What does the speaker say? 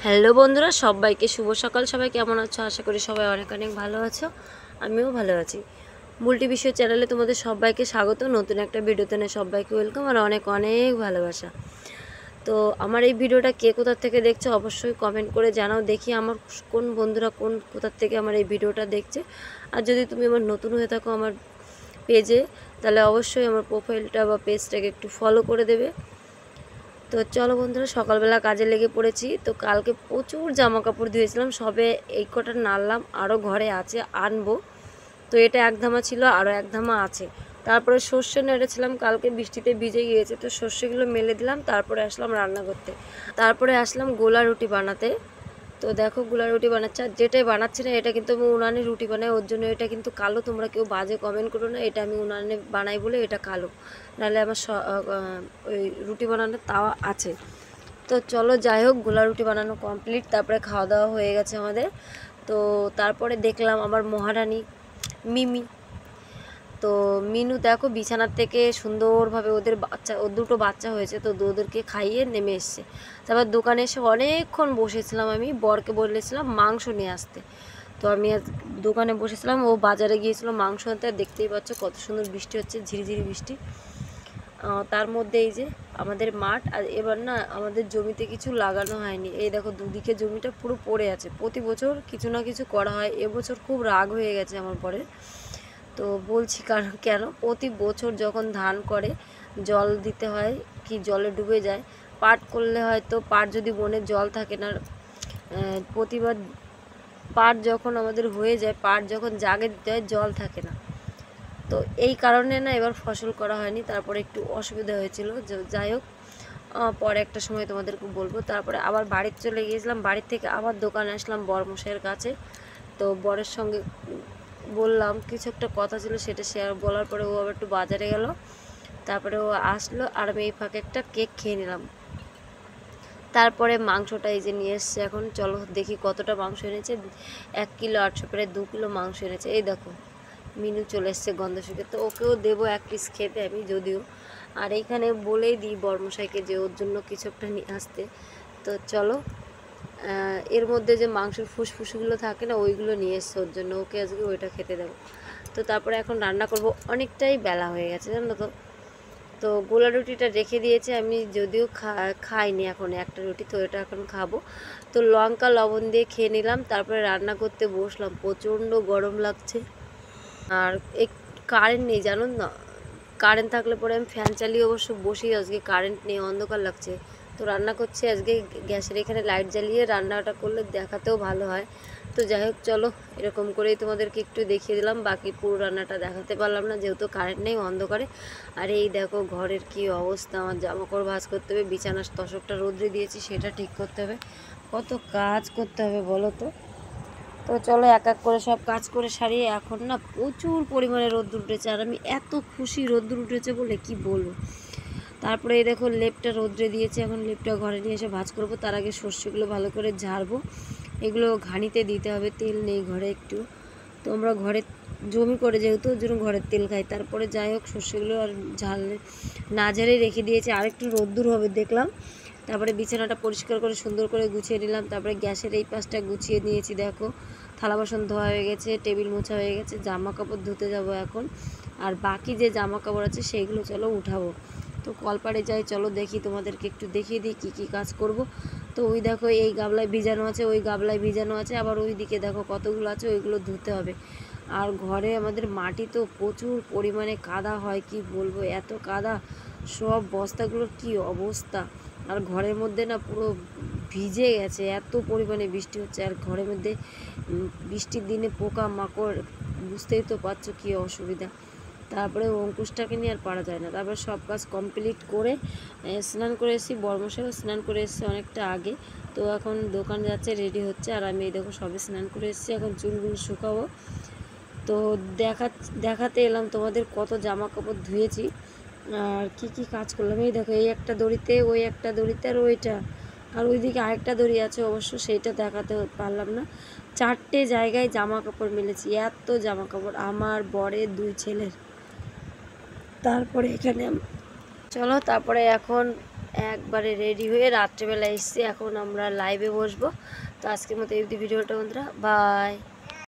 Hello বন্ধুরা, সবাইকে শুভ সকাল। সবাই কেমন আছো? আশা করি সবাই অনেক অনেক ভালো আছো। আমিও ভালো আছি। মুলটি বিষয় চ্যানেলে তোমাদের সবাইকে স্বাগত। নতুন একটা ভিডিওতে সবাইকে ওয়েলকাম আর অনেক অনেক ভালোবাসা। তো আমার এই ভিডিওটা কে কোথা থেকে দেখছো অবশ্যই কমেন্ট করে জানাও, দেখি আমার কোন বন্ধুরা কোথা থেকে আমার এই ভিডিওটা দেখছে। আর যদি তুমি আমার নতুন হয়ে থাকো আমার পেজে, তাহলে অবশ্যই আমার প্রোফাইলটা বা পেজটাকে একটু ফলো করে দেবে। তো চলো বন্ধুরা, সকালবেলা কাজে লেগে পড়েছি। তো কালকে প্রচুর জামা কাপড় ধুয়েছিলাম, সবে এই কটা নাড়লাম, আরও ঘরে আছে, আনবো। তো এটা এক ধামা ছিল, আরও এক ধামা আছে। তারপরে সর্ষে নেড়েছিলাম, কালকে বৃষ্টিতে ভিজে গিয়েছে, তো সর্ষেগুলো মেলে দিলাম। তারপরে আসলাম রান্না করতে, তারপরে আসলাম গোলা রুটি বানাতে। তো দেখো গোলা রুটি বানাচ্ছে, আর যেটাই বানাচ্ছি না এটা কিন্তু আমি উনানে রুটি বানাই, ওর জন্য এটা কিন্তু কালো। তোমরা কেউ বাজে কমেন্ট করো না, এটা আমি উনানে বানাই বলে এটা কালো, নাহলে আমার ওই রুটি বানানোর তাওয়া আছে। তো চলো যাই হোক, গোলা রুটি বানানো কমপ্লিট, তারপরে খাওয়া দাওয়া হয়ে গেছে আমাদের। তো তারপরে দেখলাম আমার মহারানী মিমি, তো মিনু দেখো বিছানার থেকে সুন্দরভাবে ওর দুটো বাচ্চা হয়েছে, তো ওদেরকে খাইয়ে নেমে এসছে। তারপর দোকানে এসে অনেকক্ষণ বসেছিলাম, আমি বরকে বলেছিলাম মাংস নিয়ে আসতে। তো আমি আজ দোকানে বসেছিলাম, ও বাজারে গিয়েছিল মাংস আনতে। দেখতেই পাচ্ছ কত সুন্দর বৃষ্টি হচ্ছে, ঝিরিঝিরি বৃষ্টি। তার মধ্যে এই যে আমাদের মাঠ, আর এবার না আমাদের জমিতে কিছু লাগানো হয়নি। এই দেখো দুদিকে জমিটা পুরো পড়ে আছে। প্রতি বছর কিছু না কিছু করা হয়, এবছর খুব রাগ হয়ে গেছে আমার পরে। তো বলছি কারণ কেন, প্রতি বছর যখন ধান করে জল দিতে হয়, কি জলে ডুবে যায়। পাট করলে হয়তো পাট যদি বনে জল থাকে না, প্রতিবার পাট যখন আমাদের হয়ে যায়, পাট যখন জাগে দিতে হয় জল থাকে না। তো এই কারণে না এবার ফসল করা হয়নি, তারপরে একটু অসুবিধা হয়েছিল। যাই হোক, পরে একটা সময় তোমাদেরকে বলবো। তারপরে আবার বাড়িতে চলে গিয়েছিলাম, বাড়ির থেকে আবার দোকানে আসলাম বরমশাইয়ের কাছে। তো বরের সঙ্গে বললাম কিছু একটা কথা ছিল, সেটা শেয়ার বলার পরে ও আবার একটু বাজারে গেল। তারপরে ও আসলো আর আমি এই ফাঁকে একটা কেক খেয়ে নিলাম। তারপরে মাংসটা এই যে নিয়ে এসছে, এখন চলো দেখি কতটা মাংস এনেছে। 1 কিলো 800, প্রায় 2 কিলো মাংস এনেছে। এই দেখো মিনু চলে এসছে গন্ধ শুকে, তো ওকেও দেবো 1 পিস খেতে আমি যদিও। আর এইখানে বলেই দিই বরমশাইকে যে ওর জন্য কিছু একটা নিয়ে আসতে। তো চলো, এর মধ্যে যে মাংসের ফুসফুসগুলো থাকে না, ওইগুলো নিয়ে এসছে ওর জন্য, ওকে আজকে ওইটা খেতে দেবো। তো তারপরে এখন রান্না করব, অনেকটাই বেলা হয়ে গেছে জানো তো। তো গোলা রুটিটা রেখে দিয়েছে, আমি যদিও খাইনি এখন একটা রুটি, তো এটা এখন খাবো। তো লঙ্কা লবণ দিয়ে খেয়ে নিলাম, তারপরে রান্না করতে বসলাম। প্রচণ্ড গরম লাগছে, আর এই কারেন্ট নেই জানো না। কারেন্ট থাকলে পরে আমি ফ্যান চালিয়ে অবশ্য বসি, আজকে কারেন্ট নেই, অন্ধকার লাগছে। তো রান্না করছি আজকে গ্যাসের এখানে লাইট জ্বালিয়ে, রান্নাটা করলে দেখাতেও ভালো হয়। তো যাই হোক চলো, এরকম করেই তোমাদেরকে একটু দেখিয়ে দিলাম, বাকি পুরো রান্নাটা দেখাতে পারলাম না যেহেতু কারেন্ট নেই, অন্ধকারে। আর এই দেখো ঘরের কি অবস্থা, আমার জামাকাপড় ভাঁজ করতে হবে, বিছানার তসকটা রোদ্রে দিয়েছি সেটা ঠিক করতে হবে, কত কাজ করতে হবে বলো তো। তো চলো এক এক করে সব কাজ করে সারিয়ে, এখন না প্রচুর পরিমাণে রোদ্দুর উঠেছে, আর আমি এত খুশি রোদ্দুর উঠেছে বলে কি বলবো। তারপরে এই দেখো লেপটা রোদ্রে দিয়েছে, এখন লেপটা ঘরে নিয়ে এসে ভাঁজ করবো। তার আগে সর্ষেগুলো ভালো করে ঝাড়বো, এগুলো ঘানিতে দিতে হবে, তেল নেই ঘরে একটু। তো আমরা ঘরে জমি করে যেহেতু ওর জন্য ঘরের তেল খাই। তারপরে যাই হোক সর্ষেগুলো আর ঝাড়লে না ঝাড়েই রেখে দিয়েছে, আরেকটু রোদ্দুর হবে দেখলাম। তারপরে বিছানাটা পরিষ্কার করে সুন্দর করে গুছিয়ে নিলাম। তারপরে গ্যাসের এই পাশটা গুছিয়ে নিয়েছি, দেখো থালা বাসন ধোয়া হয়ে গেছে, টেবিল মোছা হয়ে গেছে, জামা কাপড় ধুতে যাব এখন। আর বাকি যে জামা কাপড় আছে সেইগুলো চলো উঠাবো। তো কলপাড়ে যাই, চলো দেখি, তোমাদেরকে একটু দেখিয়ে দিই কী কী কাজ করব। তো ওই দেখো এই গাবলায় ভিজানো আছে, ওই গাবলায় ভিজানো আছে, আবার ওই দিকে দেখো কতগুলো আছে, ওইগুলো ধুতে হবে। আর ঘরে আমাদের মাটি তো প্রচুর পরিমাণে কাদা হয়, কি বলবো, এত কাদা, সব বস্তাগুলোর কি অবস্থা। আর ঘরের মধ্যে না পুরো ভিজে গেছে, এত পরিমাণে বৃষ্টি হচ্ছে। আর ঘরের মধ্যে বৃষ্টির দিনে পোকা মাকড়, বুঝতেই তো পারছো কী অসুবিধা। তারপরে অঙ্কুশটাকে নিয়ে আর পারা যায় না। তারপরে সব কাজ কমপ্লিট করে স্নান করে এসেছি, বর্মশাইও স্নান করে এসেছে অনেকটা আগে। তো এখন দোকান যাচ্ছে, রেডি হচ্ছে, আর আমি এই দেখো সবে স্নান করে এসেছি, এখন চুলগুলো শুকাবো। তো দেখাতে এলাম তোমাদের কত জামা কাপড় ধুয়েছি আর কি কি কাজ করলাম। এই দেখো এই একটা দড়িতে, ওই একটা দড়িতে, আর ওইটা, আর ওইদিকে আরেকটা দড়ি আছে, অবশ্য সেইটা দেখাতে পারলাম না। 4টে জায়গায় জামা কাপড় মেলেছি, এত জামা কাপড় আমার, বরের, 2 ছেলের। তারপরে এখানে চলো, তারপরে এখন একবারে রেডি হয়ে রাত্রেবেলা এসেছি, এখন আমরা লাইভে বসবো। তো আজকের মতো এই ভিডিওটা বন্ধুরা, বাই।